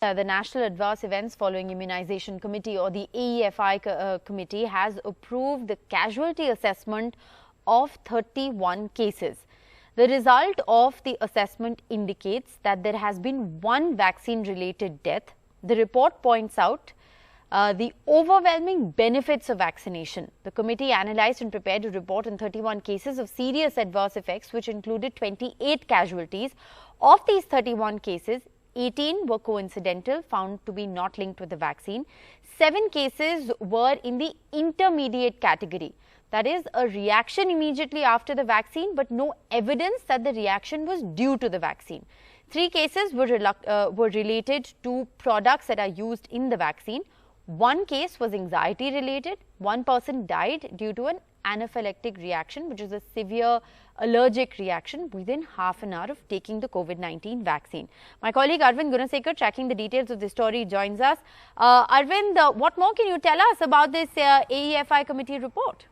The National Adverse Events Following Immunization Committee, or the AEFI committee, has approved the casualty assessment of 31 cases. The result of the assessment indicates that there has been one vaccine-related death. The report points out the overwhelming benefits of vaccination. The committee analysed and prepared a report on 31 cases of serious adverse effects, which included 28 casualties. Of these 31 cases, 18 were coincidental, found to be not linked with the vaccine. 7 cases were in the intermediate category. That is, a reaction immediately after the vaccine, but no evidence that the reaction was due to the vaccine. 3 cases were related to products that are used in the vaccine. 1 case was anxiety related. 1 person died due to an anaphylactic reaction, which is a severe allergic reaction within half an hour of taking the COVID-19 vaccine. My colleague Arvind Gunasekar, tracking the details of this story, joins us. Arvind, what more can you tell us about this AEFI committee report?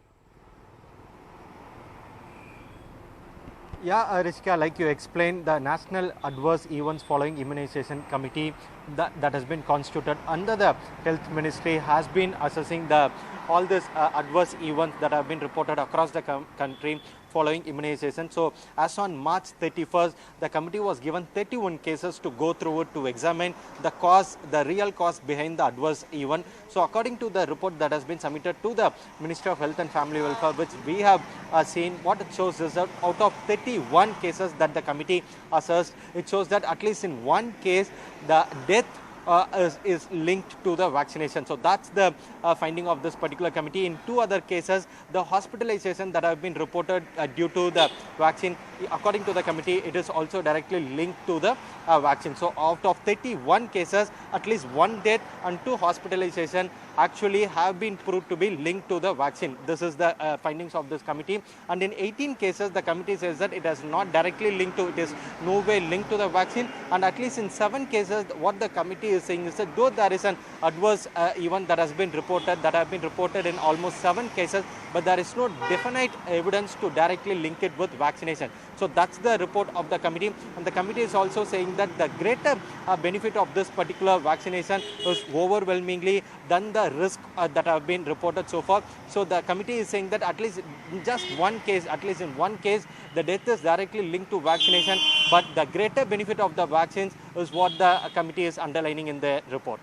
Yeah, Rishika, like you explained, the National Adverse Events Following Immunization Committee that has been constituted under the Health Ministry has been assessing all these adverse events that have been reported across the country following immunization. So, as on March 31st, the committee was given 31 cases to go through it to examine the cause, the real cause behind the adverse event. So, according to the report that has been submitted to the Ministry of Health and Family Welfare, which we have seen, what it shows is that out of 31 cases that the committee assessed, it shows that at least in 1 case, the death is linked to the vaccination. So that's the finding of this particular committee. In 2 other cases, the hospitalization that have been reported due to the vaccine, according to the committee, it is also directly linked to the vaccine. So out of 31 cases, at least 1 death and 2 hospitalization actually have been proved to be linked to the vaccine. This is the findings of this committee. And in 18 cases, the committee says that it is not directly linked to, it is no way linked to the vaccine. And at least in 7 cases, what the committee is saying is that though there is an adverse event that has been reported in almost 7 cases, but there is no definite evidence to directly link it with vaccination. So that's the report of the committee. And the committee is also saying that the greater benefit of this particular vaccination is overwhelmingly than the risk that have been reported so far. So the committee is saying that at least in just 1 case, at least in 1 case, the death is directly linked to vaccination, but the greater benefit of the vaccines is what the committee is underlining in the report.